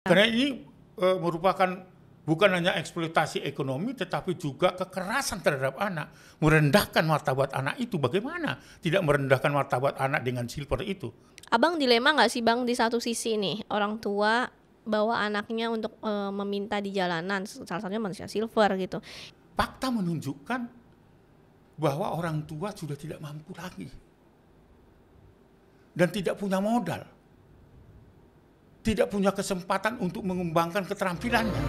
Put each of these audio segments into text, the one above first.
Karena ini merupakan bukan hanya eksploitasi ekonomi, tetapi juga kekerasan terhadap anak. Merendahkan martabat anak itu bagaimana? Tidak merendahkan martabat anak dengan silver itu. Abang dilema nggak sih Bang, di satu sisi nih, orang tua bawa anaknya untuk meminta di jalanan, salah satunya manusia silver gitu. Fakta menunjukkan bahwa orang tua sudah tidak mampu lagi. Dan tidak punya modal. Tidak punya kesempatan untuk mengembangkan keterampilannya.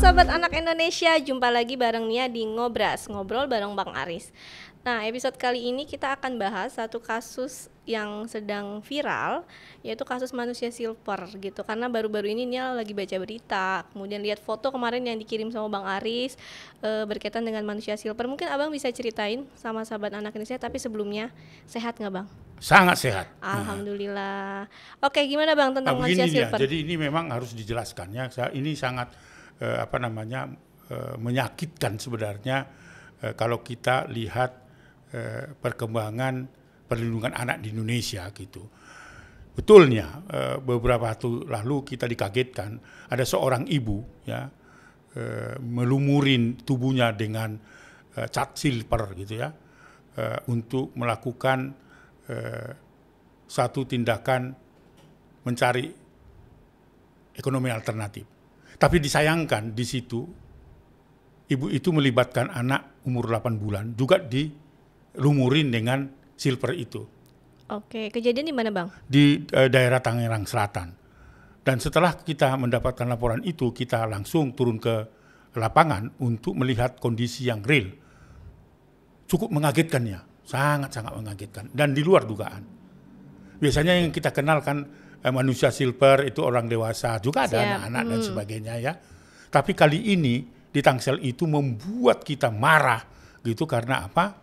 Sahabat Anak Indonesia, jumpa lagi bareng Nia di Ngobras, ngobrol bareng Bang Aris. Nah, episode kali ini kita akan bahas satu kasus yang sedang viral, yaitu kasus manusia silver gitu. Karena baru-baru ini Nia lagi baca berita, kemudian lihat foto kemarin yang dikirim sama Bang Aris berkaitan dengan manusia silver. Mungkin Abang bisa ceritain sama sahabat Anak Indonesia, tapi sebelumnya sehat nggak Bang? Sangat sehat. Alhamdulillah. Oke, gimana Bang tentang manusia silver? Ya, jadi ini memang harus dijelaskan ya. Ini sangat menyakitkan sebenarnya kalau kita lihat perkembangan perlindungan anak di Indonesia gitu. Betulnya beberapa waktu lalu kita dikagetkan ada seorang ibu ya melumurin tubuhnya dengan cat silver gitu ya untuk melakukan satu tindakan mencari ekonomi alternatif. Tapi disayangkan di situ ibu itu melibatkan anak umur 8 bulan juga dilumurin dengan silver itu. Oke, kejadian di mana Bang? Di daerah Tangerang Selatan. Dan setelah kita mendapatkan laporan itu, kita langsung turun ke lapangan untuk melihat kondisi yang real. Cukup mengagetkannya, sangat-sangat mengagetkan dan di luar dugaan. Biasanya yang kita kenalkan manusia silver itu orang dewasa, juga ada anak-anak dan sebagainya ya. Tapi kali ini di Tangsel itu membuat kita marah gitu karena apa?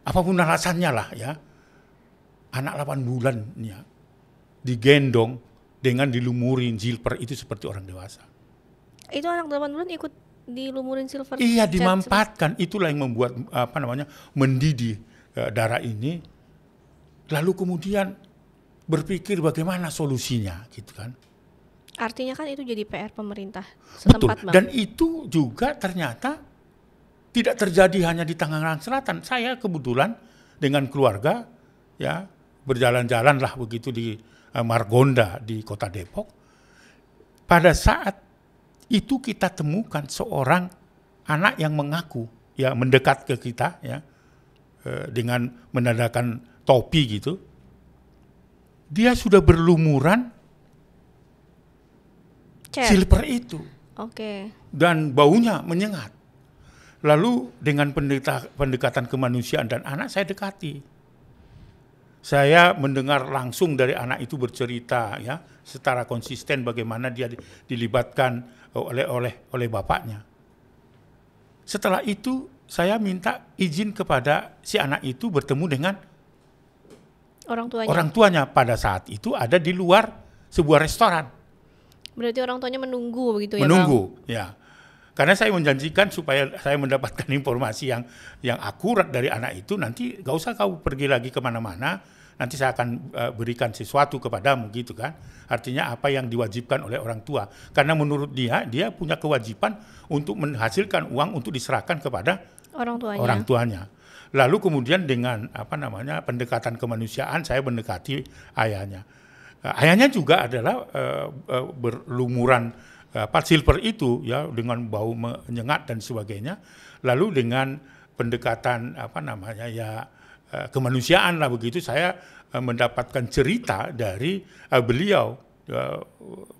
Apapun alasannya lah ya. Anak 8 bulan ya digendong dengan dilumurin silver itu seperti orang dewasa. Itu anak 8 bulan ikut dilumurin silver? Iya, dimanfaatkan. Itulah yang membuat mendidih darah ini. Lalu kemudian berpikir bagaimana solusinya gitu kan. Artinya kan itu jadi PR pemerintah setempat. Betul. Bang. Dan itu juga ternyata tidak terjadi hanya di Tangerang Selatan. Saya kebetulan dengan keluarga ya berjalan-jalan lah begitu di Margonda di Kota Depok. Pada saat itu kita temukan seorang anak yang mengaku ya mendekat ke kita ya dengan menandakan topi gitu. Dia sudah berlumuran silver itu. Oke. Dan baunya menyengat. Lalu dengan pendekatan kemanusiaan dan anak saya dekati. Saya mendengar langsung dari anak itu bercerita ya secara konsisten bagaimana dia dilibatkan oleh bapaknya. Setelah itu saya minta izin kepada si anak itu bertemu dengan orang tuanya pada saat itu ada di luar sebuah restoran. Berarti orang tuanya menunggu begitu ya, Menunggu, Bang? ya. Karena saya menjanjikan supaya saya mendapatkan informasi yang akurat dari anak itu, nanti gak usah kau pergi lagi kemana-mana, nanti saya akan berikan sesuatu kepadamu gitu kan. Artinya apa yang diwajibkan oleh orang tua. Karena menurut dia punya kewajiban untuk menghasilkan uang untuk diserahkan kepada orang tuanya. Lalu kemudian dengan pendekatan kemanusiaan saya mendekati ayahnya. Ayahnya juga adalah berlumuran silver itu ya dengan bau menyengat dan sebagainya. Lalu dengan pendekatan kemanusiaan lah begitu saya mendapatkan cerita dari beliau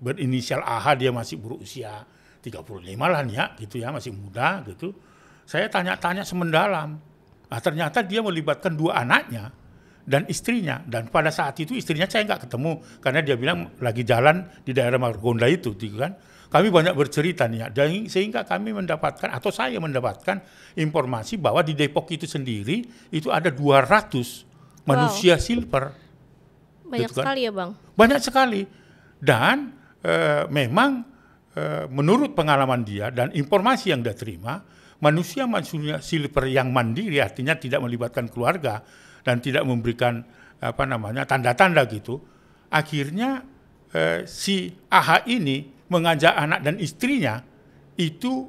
berinisial AH, dia masih berusia 35 lah ya gitu ya, masih muda gitu. Saya tanya-tanya semendalam. Nah, ternyata dia melibatkan 2 anaknya dan istrinya. Dan pada saat itu istrinya saya nggak ketemu karena dia bilang lagi jalan di daerah Margonda itu, gitu kan. kami banyak bercerita nih ya, dan sehingga kami mendapatkan atau saya mendapatkan informasi bahwa di Depok itu sendiri itu ada 200 manusia silver. Banyak Gitu kan? sekali ya Bang. Banyak sekali. Dan memang menurut pengalaman dia dan informasi yang dia terima, manusia silver yang mandiri, artinya tidak melibatkan keluarga dan tidak memberikan tanda-tanda gitu, akhirnya si AH ini mengajak anak dan istrinya itu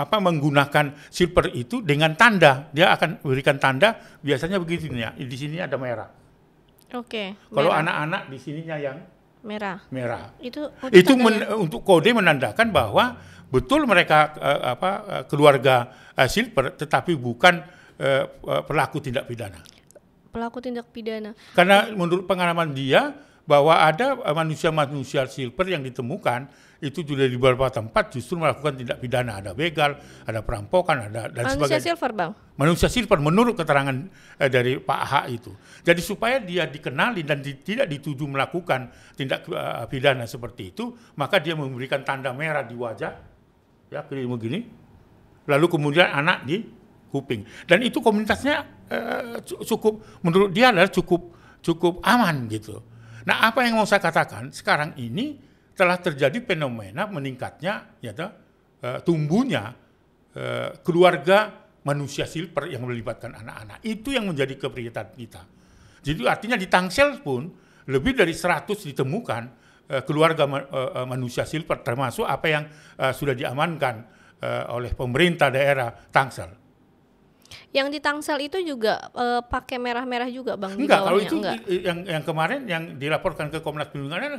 menggunakan silver itu dengan tanda. Dia akan berikan tanda, biasanya begitu ya. Di sini ada merah. Oke. Kalau anak-anak di sininya yang merah. Itu untuk kode menandakan bahwa betul mereka keluarga silver, tetapi bukan pelaku tindak pidana. Pelaku tindak pidana. Karena menurut pengalaman dia bahwa ada manusia silver yang ditemukan itu sudah di beberapa tempat justru melakukan tindak pidana, ada begal, ada perampokan, ada dan sebagainya. Manusia silver, Bang. Manusia silver menurut keterangan dari Pak H itu. Jadi supaya dia dikenali dan tidak dituduh melakukan tindak pidana seperti itu, maka dia memberikan tanda merah di wajah, ya begini, lalu kemudian anak di kuping. Dan itu komunitasnya cukup, menurut dia adalah cukup aman gitu. Nah, apa yang mau saya katakan sekarang ini telah terjadi fenomena meningkatnya, tumbuhnya keluarga manusia silver yang melibatkan anak-anak. Itu yang menjadi keprihatinan kita. Jadi artinya di Tangsel pun lebih dari 100 ditemukan keluarga manusia silver, termasuk apa yang sudah diamankan oleh pemerintah daerah Tangsel. Yang di Tangsel itu juga pakai merah-merah juga, Bang? Enggak, kalau itu yang kemarin yang dilaporkan ke Komnas Perlindungan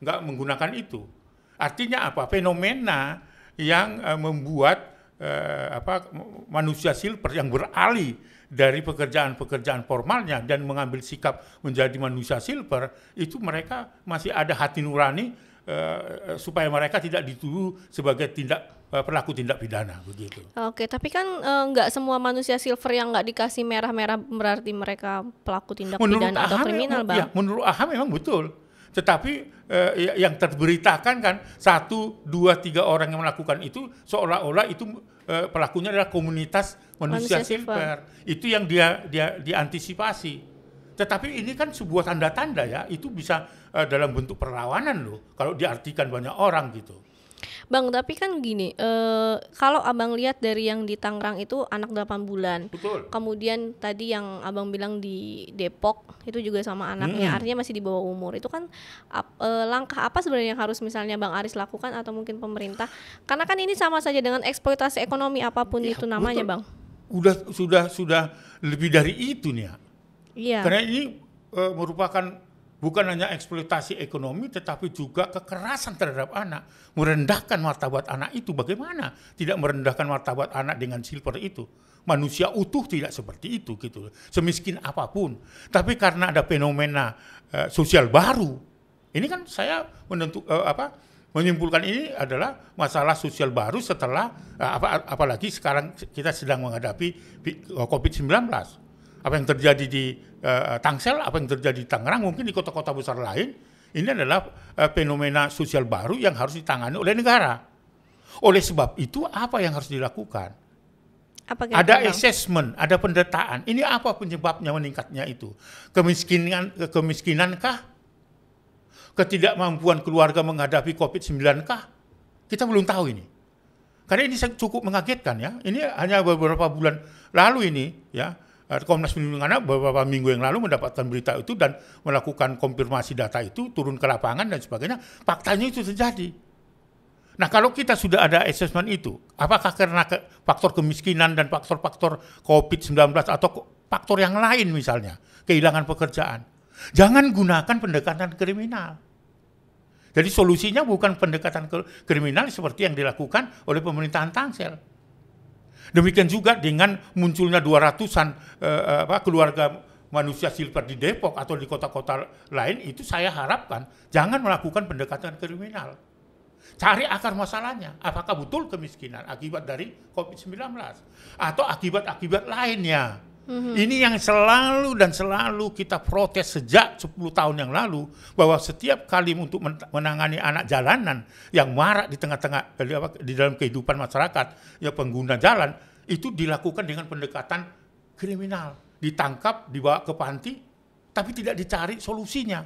enggak menggunakan itu. Artinya apa? Fenomena yang membuat manusia silver yang beralih dari pekerjaan-pekerjaan formalnya dan mengambil sikap menjadi manusia silver, itu mereka masih ada hati nurani supaya mereka tidak dituduh sebagai pelaku tindak pidana begitu. Oke, tapi kan nggak semua manusia silver yang nggak dikasih merah-merah berarti mereka pelaku tindak pidana atau kriminal, Bang. Ya, menurut AHA memang betul. Tetapi yang terberitakan kan 1, 2, 3 orang yang melakukan itu seolah-olah itu pelakunya adalah komunitas manusia silver. Itu yang dia diantisipasi. Tetapi ini kan sebuah tanda-tanda ya, itu bisa dalam bentuk perlawanan loh, kalau diartikan banyak orang gitu. Bang, tapi kan gini, kalau Abang lihat dari yang di Tangerang itu anak 8 bulan. Betul. Kemudian tadi yang Abang bilang di Depok itu juga sama anaknya, artinya masih di bawah umur. Itu kan langkah apa sebenarnya yang harus misalnya Bang Aris lakukan atau mungkin pemerintah? Karena kan ini sama saja dengan eksploitasi ekonomi apapun ya, itu namanya, betul. Bang. Sudah lebih dari itu nih ya. Iya. Karena ini merupakan bukan hanya eksploitasi ekonomi, tetapi juga kekerasan terhadap anak. Merendahkan martabat anak itu. Bagaimana tidak merendahkan martabat anak dengan silver itu? Manusia utuh tidak seperti itu, gitu. Semiskin apapun. Tapi karena ada fenomena sosial baru, ini kan saya menyimpulkan ini adalah masalah sosial baru setelah, apalagi sekarang kita sedang menghadapi COVID-19. Apa yang terjadi di Tangsel, apa yang terjadi di Tangerang, mungkin di kota-kota besar lain, ini adalah fenomena sosial baru yang harus ditangani oleh negara. Oleh sebab itu, apa yang harus dilakukan? Ada assessment, ada pendataan. Ini apa penyebabnya meningkatnya itu? Kemiskinanankah? Ketidakmampuan keluarga menghadapi COVID-19 kah? Kita belum tahu ini. Karena ini cukup mengagetkan ya. Ini hanya beberapa bulan lalu ini ya. Komnas Perlindungan Anak beberapa minggu yang lalu mendapatkan berita itu dan melakukan konfirmasi data itu, turun ke lapangan dan sebagainya. Faktanya itu terjadi. Nah, kalau kita sudah ada assessment itu, apakah karena faktor kemiskinan dan faktor-faktor COVID-19 atau faktor yang lain misalnya, kehilangan pekerjaan, jangan gunakan pendekatan kriminal. Jadi solusinya bukan pendekatan kriminal seperti yang dilakukan oleh pemerintahan Tangsel. Demikian juga dengan munculnya 200-an keluarga manusia silver di Depok atau di kota-kota lain, itu saya harapkan jangan melakukan pendekatan kriminal. Cari akar masalahnya, apakah betul kemiskinan akibat dari COVID-19 atau akibat-akibat lainnya. Ini yang selalu dan selalu kita protes sejak 10 tahun yang lalu, bahwa setiap kali untuk menangani anak jalanan yang marak di tengah-tengah di dalam kehidupan masyarakat, ya pengguna jalan, itu dilakukan dengan pendekatan kriminal. Ditangkap, dibawa ke panti, tapi tidak dicari solusinya.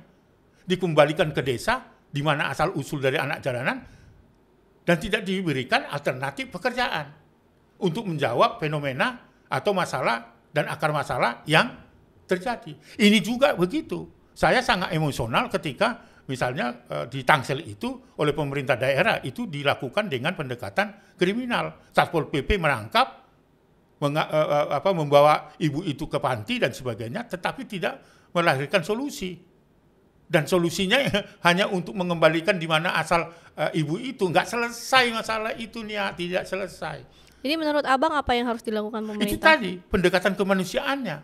Dikembalikan ke desa, di mana asal usul dari anak jalanan, dan tidak diberikan alternatif pekerjaan untuk menjawab fenomena atau masalah dan akar masalah yang terjadi. Ini juga begitu. Saya sangat emosional ketika misalnya di Tangsel itu oleh pemerintah daerah itu dilakukan dengan pendekatan kriminal. Satpol PP menangkap, membawa ibu itu ke panti dan sebagainya, tetapi tidak melahirkan solusi. Dan solusinya hanya untuk mengembalikan di mana asal ibu itu. Nggak selesai masalah itu nih, tidak selesai. Jadi menurut Abang apa yang harus dilakukan pemerintah? Itu tadi, pendekatan kemanusiaannya.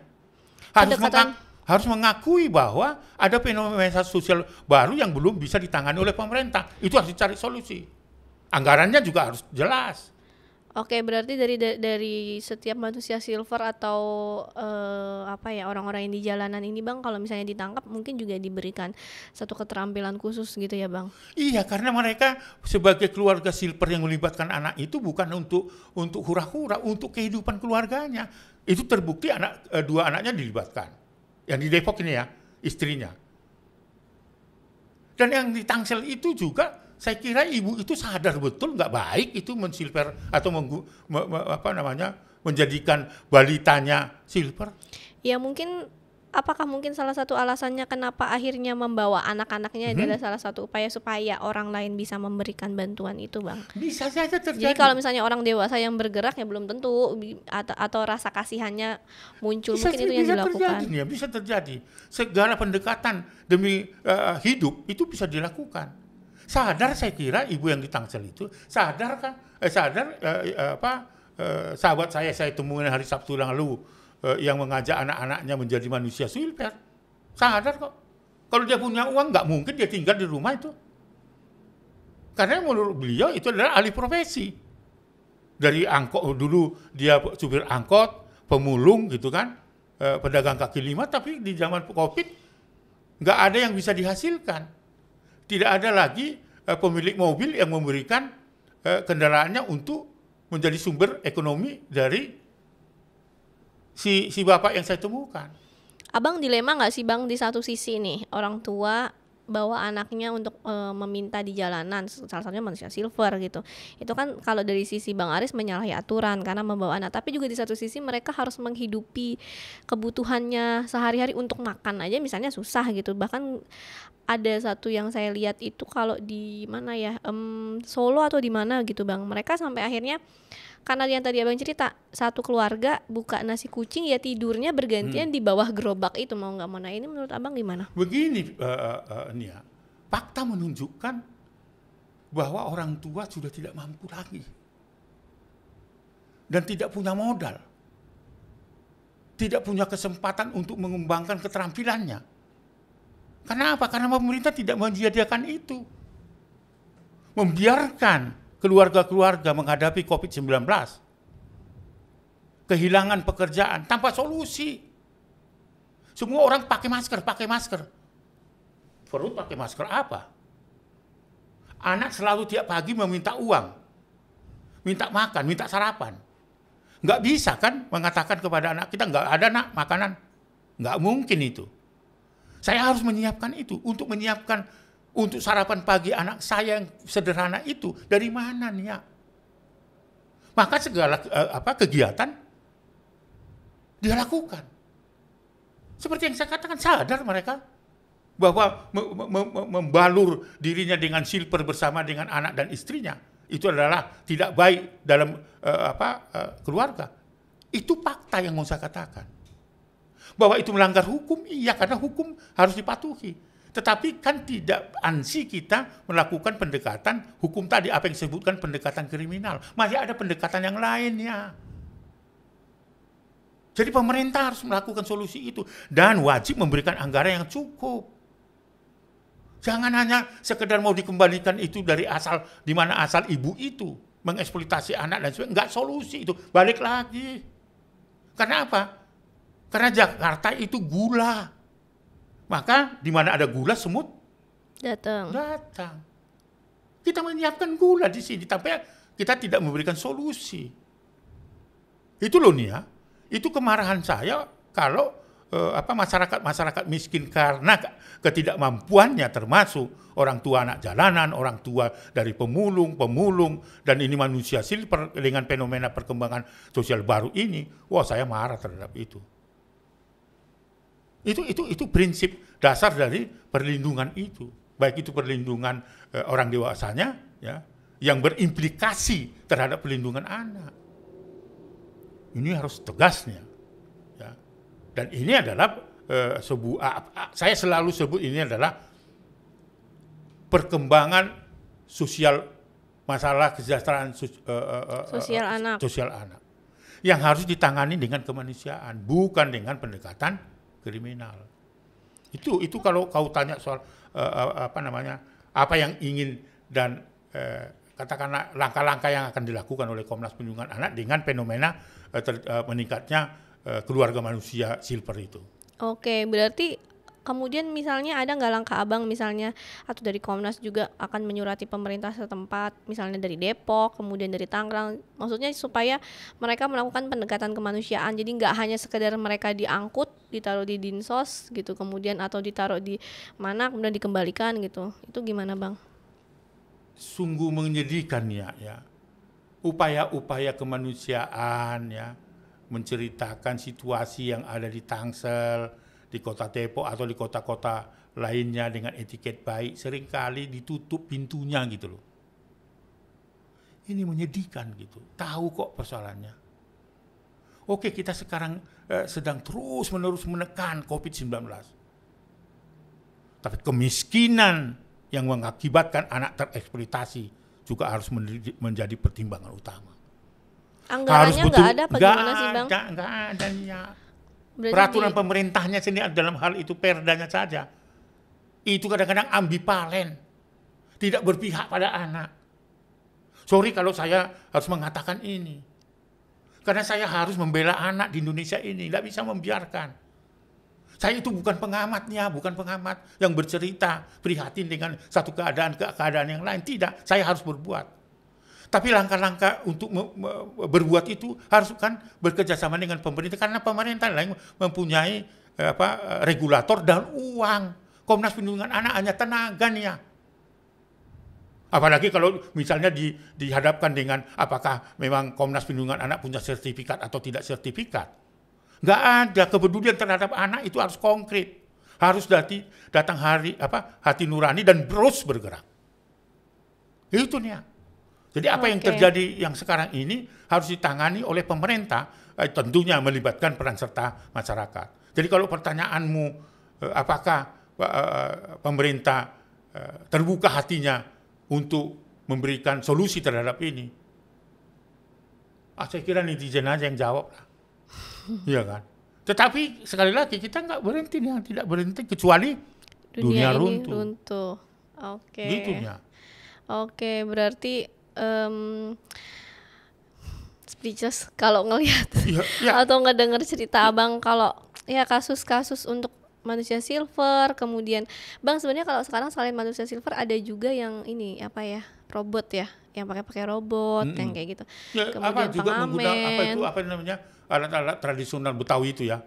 Harus mengakui bahwa ada fenomena sosial baru yang belum bisa ditangani oleh pemerintah. Itu harus dicari solusi. Anggarannya juga harus jelas. Oke, berarti dari setiap manusia silver atau orang-orang yang di jalanan ini Bang, kalau misalnya ditangkap mungkin juga diberikan satu keterampilan khusus gitu ya Bang? Iya, karena mereka sebagai keluarga silver yang melibatkan anak itu bukan untuk hura-hura, untuk kehidupan keluarganya. Itu terbukti dua anaknya dilibatkan. Yang di Depok ini ya, istrinya. Dan yang di Tangsel itu juga saya kira ibu itu sadar betul nggak baik itu mensilver atau menjadikan balitanya silver. Ya mungkin, apakah mungkin salah satu alasannya kenapa akhirnya membawa anak-anaknya adalah salah satu upaya supaya orang lain bisa memberikan bantuan itu Bang? Bisa saja terjadi. Jadi kalau misalnya orang dewasa yang bergerak ya belum tentu atau rasa kasihannya muncul, mungkin itu yang dilakukan. Bisa terjadi. Segala pendekatan demi hidup itu bisa dilakukan. Sadar saya kira ibu yang di Tangsel itu sahabat saya temui hari Sabtu lalu yang mengajak anak-anaknya menjadi manusia silver. Sadar kok. Kalau dia punya uang nggak mungkin dia tinggal di rumah itu. Karena menurut beliau itu adalah alih profesi. Dari angkot dulu dia supir angkot, pemulung gitu kan, pedagang kaki lima, tapi di zaman Covid nggak ada yang bisa dihasilkan. Tidak ada lagi pemilik mobil yang memberikan kendaraannya untuk menjadi sumber ekonomi dari si bapak yang saya temukan. Abang dilema nggak sih Bang, di satu sisi nih orang tua bawa anaknya untuk meminta di jalanan, salah satunya manusia silver gitu. Itu kan kalau dari sisi Bang Aris menyalahi aturan karena membawa anak, tapi juga di satu sisi mereka harus menghidupi kebutuhannya sehari-hari, untuk makan aja misalnya susah gitu. Bahkan ada satu yang saya lihat itu kalau di mana ya, Solo atau di mana gitu Bang, mereka sampai akhirnya karena yang tadi Abang cerita, satu keluarga buka nasi kucing ya tidurnya bergantian di bawah gerobak itu, mau nggak mau. Nah ini menurut Abang gimana? Begini Nia, fakta menunjukkan bahwa orang tua sudah tidak mampu lagi dan tidak punya modal, tidak punya kesempatan untuk mengembangkan keterampilannya. Karena apa? Karena pemerintah tidak menyediakan itu, membiarkan keluarga-keluarga menghadapi COVID-19, kehilangan pekerjaan tanpa solusi. Semua orang pakai masker. Perut pakai masker apa? Anak selalu tiap pagi meminta uang, minta makan, minta sarapan. Nggak bisa kan mengatakan kepada anak kita, nggak ada nak makanan. Nggak mungkin itu. Saya harus menyiapkan itu, untuk sarapan pagi anak saya yang sederhana itu dari mana nih ya? Maka segala kegiatan dia lakukan. Seperti yang saya katakan, sadar mereka bahwa membalur dirinya dengan silver bersama dengan anak dan istrinya itu adalah tidak baik dalam keluarga. Itu fakta yang mau saya katakan. Bahwa itu melanggar hukum, iya, karena hukum harus dipatuhi. Tetapi kan tidak ansi kita melakukan pendekatan hukum tadi, apa yang disebutkan pendekatan kriminal. Masih ada pendekatan yang lainnya. Jadi pemerintah harus melakukan solusi itu dan wajib memberikan anggaran yang cukup. Jangan hanya sekedar mau dikembalikan itu dari di mana asal ibu itu mengeksploitasi anak dan sebagainya. Enggak solusi itu, balik lagi. Karena apa? Karena Jakarta itu gula. Maka di mana ada gula semut Datang. Kita menyiapkan gula di sini, tapi kita tidak memberikan solusi. Itu loh nih ya. Itu kemarahan saya kalau masyarakat miskin karena ketidakmampuannya, termasuk orang tua anak jalanan, orang tua dari pemulung, dan ini manusia silver dengan fenomena perkembangan sosial baru ini. Wah, saya marah terhadap itu. Itu prinsip dasar dari perlindungan itu. Baik itu perlindungan orang dewasanya, ya, yang berimplikasi terhadap perlindungan anak. Ini harus tegasnya. Ya. Dan ini adalah saya selalu sebut ini adalah perkembangan sosial, masalah kesejahteraan sosial anak yang harus ditangani dengan kemanusiaan, bukan dengan pendekatan kriminal. Itu kalau kau tanya soal apa yang ingin dan katakanlah langkah-langkah yang akan dilakukan oleh Komnas Perlindungan Anak dengan fenomena meningkatnya keluarga manusia silver itu. Oke, berarti kemudian misalnya ada nggak langkah abang misalnya atau dari Komnas juga akan menyurati pemerintah setempat, misalnya dari Depok, kemudian dari Tangerang, maksudnya supaya mereka melakukan pendekatan kemanusiaan, jadi nggak hanya sekedar mereka diangkut, ditaruh di dinsos gitu, kemudian atau ditaruh di mana kemudian dikembalikan gitu. Itu gimana bang? Sungguh menyedihkan ya. Upaya-upaya kemanusiaan ya, menceritakan situasi yang ada di Tangsel, di kota Depok atau di kota-kota lainnya dengan etiket baik, seringkali ditutup pintunya gitu loh. Ini menyedihkan gitu. Tahu kok persoalannya. Oke, kita sekarang sedang terus-menerus menekan COVID-19. Tapi kemiskinan yang mengakibatkan anak tereksploitasi juga harus menjadi pertimbangan utama. Anggarannya nggak ada apa gimana sih bang? Nggak ada ya. Peraturan pemerintahnya sendiri dalam hal itu perdanya saja. Itu kadang-kadang ambivalen. Tidak berpihak pada anak. Sorry kalau saya harus mengatakan ini. Karena saya harus membela anak di Indonesia ini. Tidak bisa membiarkan. Saya itu bukan pengamat yang bercerita prihatin dengan satu keadaan yang lain. Tidak, saya harus berbuat. Tapi langkah-langkah untuk berbuat itu harus kan bekerja sama dengan pemerintah, karena pemerintah lain mempunyai regulator dan uang. Komnas Perlindungan Anak hanya tenaganya. Apalagi kalau misalnya dihadapkan dengan apakah memang Komnas Perlindungan Anak punya sertifikat atau tidak sertifikat. Nggak ada. Kepedulian terhadap anak itu harus konkret. Harus datang hati nurani dan terus bergerak. Itu nih. Jadi apa yang terjadi yang sekarang ini harus ditangani oleh pemerintah, tentunya melibatkan peran serta masyarakat. Jadi kalau pertanyaanmu apakah pemerintah terbuka hatinya untuk memberikan solusi terhadap ini, saya kira netizen aja yang jawab lah. Iya kan. Tetapi sekali lagi kita tidak berhenti kecuali dunia runtuh. Oke. Gitunya. Oke, berarti speechless kalau ngelihat atau ngedenger cerita abang kalau ya kasus-kasus untuk manusia silver. Kemudian bang, sebenarnya kalau sekarang selain manusia silver ada juga yang ini robot ya, yang pakai robot yang kayak gitu. Ya, kemudian juga menggunakan apa namanya alat-alat tradisional Betawi itu ya.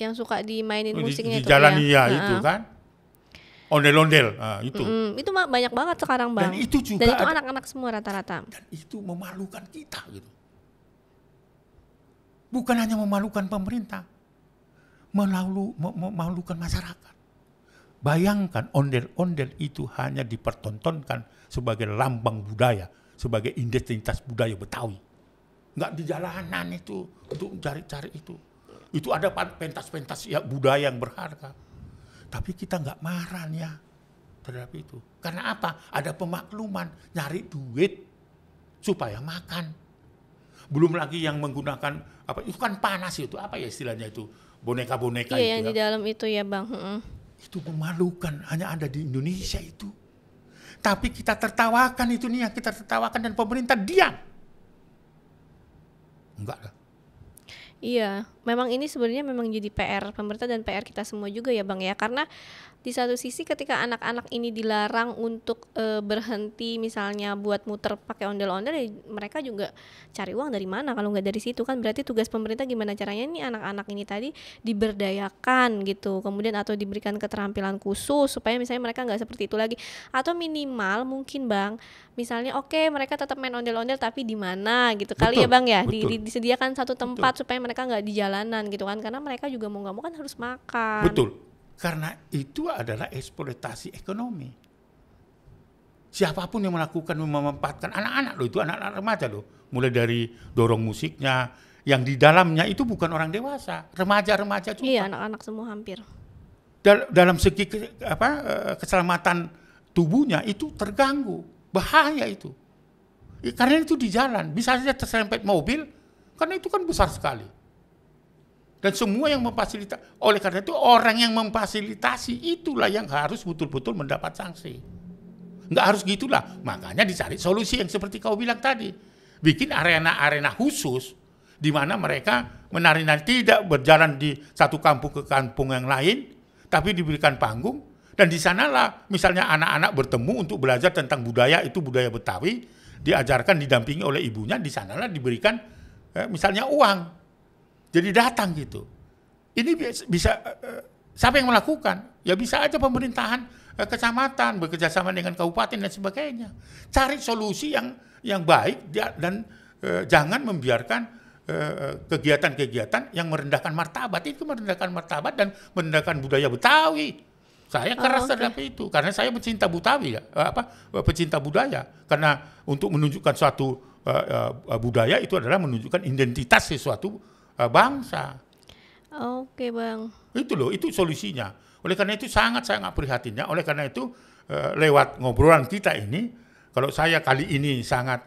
Yang suka dimainin musiknya di jalan itu kan. Ondel-ondel, itu. Itu banyak banget sekarang bang. Dan itu juga anak-anak semua rata-rata. Dan itu memalukan kita gitu. Bukan hanya memalukan pemerintah, memalukan masyarakat. Bayangkan ondel-ondel itu hanya dipertontonkan sebagai lambang budaya, sebagai identitas budaya Betawi. Nggak di jalanan itu untuk cari-cari itu. Itu ada pentas-pentas budaya yang berharga. Tapi kita nggak marah ya terhadap itu. Karena apa? Ada pemakluman, nyari duit supaya makan. Belum lagi yang menggunakan itu kan panas itu, istilahnya itu, boneka-boneka itu. Iya, yang di dalam itu ya bang. Itu memalukan, hanya ada di Indonesia itu. Tapi kita tertawakan itu nih, kita tertawakan dan pemerintah diam. Enggak lah. Iya, memang ini sebenarnya memang jadi PR pemerintah dan PR kita semua juga ya Bang ya, karena di satu sisi ketika anak-anak ini dilarang untuk berhenti misalnya buat muter pakai ondel-ondel, ya mereka juga cari uang dari mana kalau nggak dari situ kan. Berarti tugas pemerintah gimana caranya nih anak-anak ini tadi diberdayakan gitu, kemudian atau diberikan keterampilan khusus supaya misalnya mereka nggak seperti itu lagi, atau minimal mungkin Bang, misalnya oke mereka tetap main ondel-ondel tapi di mana gitu kali ya Betul, Bang ya, betul, disediakan satu tempat betul, supaya mereka nggak di jalanan gitu kan, karena mereka juga mau nggak mau kan harus makan. betul. Karena itu adalah eksploitasi ekonomi. Siapapun yang melakukan memanfaatkan anak-anak loh, itu anak-anak remaja loh. Mulai dari dorong musiknya, yang di dalamnya itu bukan orang dewasa, remaja-remaja juga. Iya, anak-anak semua hampir. Dalam segi keselamatan tubuhnya itu terganggu, bahaya itu. Karena itu di jalan, bisa saja terserempet mobil, karena itu kan besar sekali. Dan semua yang memfasilitasi, oleh karena itu orang yang memfasilitasi itulah yang harus betul-betul mendapat sanksi. Nggak harus gitulah, makanya dicari solusi yang seperti kau bilang tadi. Bikin arena-arena khusus, di mana mereka menari-nari tidak berjalan di satu kampung ke kampung yang lain, tapi diberikan panggung, dan di sanalah misalnya anak-anak bertemu untuk belajar tentang budaya, itu budaya Betawi, diajarkan, didampingi oleh ibunya, di sanalah diberikan misalnya uang. Jadi datang gitu. Ini bisa siapa yang melakukan? Ya bisa aja pemerintahan kecamatan bekerjasama dengan kabupaten dan sebagainya. Cari solusi yang baik dan jangan membiarkan kegiatan-kegiatan yang merendahkan martabat. Itu merendahkan martabat dan merendahkan budaya Betawi. Saya keras terhadap itu karena saya pecinta Betawi ya, pecinta budaya. Karena untuk menunjukkan suatu budaya itu adalah menunjukkan identitas sesuatu bangsa. Oke Bang. Itu loh, itu solusinya. Oleh karena itu sangat-sangat prihatinnya. Oleh karena itu lewat ngobrolan kita ini, kalau saya kali ini sangat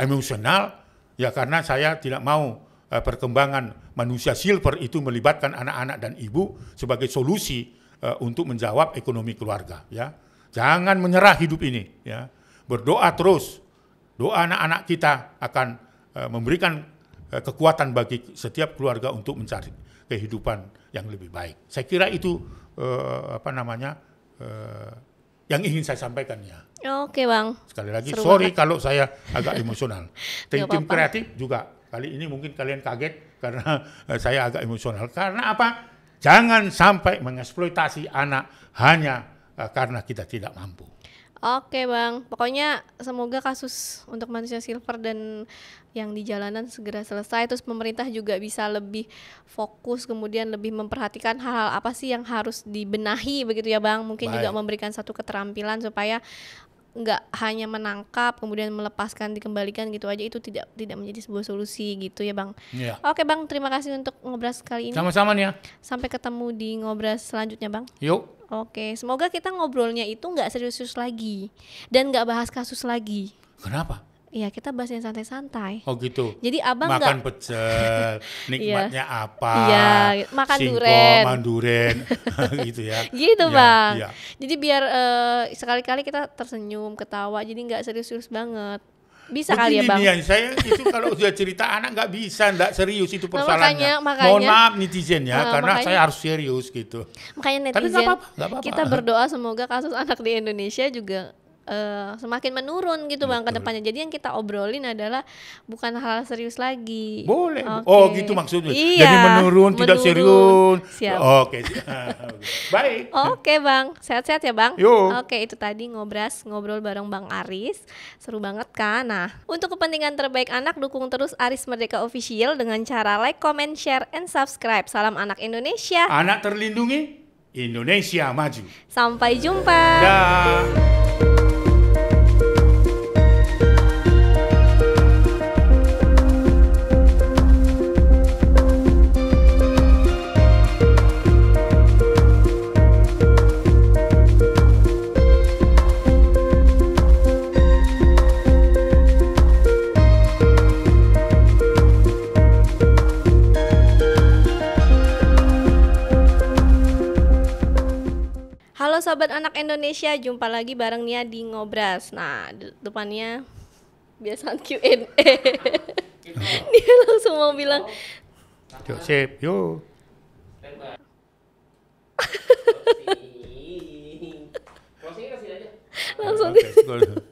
emosional, ya karena saya tidak mau perkembangan manusia silver itu melibatkan anak-anak dan ibu sebagai solusi untuk menjawab ekonomi keluarga. Ya, jangan menyerah hidup ini. Ya, berdoa terus. Doa anak-anak kita akan memberikan kekuatan bagi setiap keluarga untuk mencari kehidupan yang lebih baik. Saya kira itu yang ingin saya sampaikan ya. Oke Bang. Sekali lagi, Seru sorry banget. kalau saya agak emosional. Tim apa-apa. kreatif juga kali ini mungkin kalian kaget karena saya agak emosional. Karena apa? Jangan sampai mengeksploitasi anak hanya karena kita tidak mampu. Oke Bang, pokoknya semoga kasus untuk manusia silver dan yang di jalanan segera selesai, terus pemerintah juga bisa lebih fokus, kemudian lebih memperhatikan hal-hal apa sih yang harus dibenahi begitu ya Bang. Mungkin juga Baik. memberikan satu keterampilan supaya nggak hanya menangkap kemudian melepaskan dikembalikan gitu aja, itu tidak menjadi sebuah solusi gitu ya Bang. Ya. Oke Bang, terima kasih untuk ngobras kali ini. Sama-sama nih ya. Sampai ketemu di ngobras selanjutnya Bang. Yuk. Oke, semoga kita ngobrolnya itu nggak serius-serius lagi dan nggak bahas kasus lagi. Kenapa? Iya, kita bahas yang santai-santai. Oh gitu. Jadi abang makan nggak, pecel, nikmatnya apa? iya, makan singkong, duren. manduren, gitu ya. Gitu Ya, Bang. ya. Jadi biar sekali-kali kita tersenyum, ketawa, jadi nggak serius-serius banget. Bisa kali ya Begini Bang. nih, saya itu kalau sudah cerita anak nggak bisa, nggak serius itu persoalannya. makanya- Mohon maaf netizen ya, karena makanya- saya harus serius gitu. Makanya Tapi netizen, nggak apa-apa. kita berdoa semoga kasus anak di Indonesia juga semakin menurun gitu Bang ke Betul. depannya. Jadi yang kita obrolin adalah bukan hal serius lagi. Boleh. Oke. Oh gitu maksudnya. Iya, Jadi menurun, tidak serius. Siap. Oke. Baik. Oke Bang, sehat-sehat ya Bang. Yuk. Oke, itu tadi ngobrol bareng Bang Aris, seru banget kan. Nah, untuk kepentingan terbaik anak, dukung terus Aris Merdeka Official dengan cara like, comment, share, and subscribe. Salam anak Indonesia. Anak terlindungi, Indonesia maju. Sampai jumpa. Dah. Halo sobat anak Indonesia, jumpa lagi bareng Nia di Ngobras. Nah, depannya biasaan Q&A. Dia langsung mau bilang, Yuk, sip, yuk. Closing kasih aja. Langsung Oke,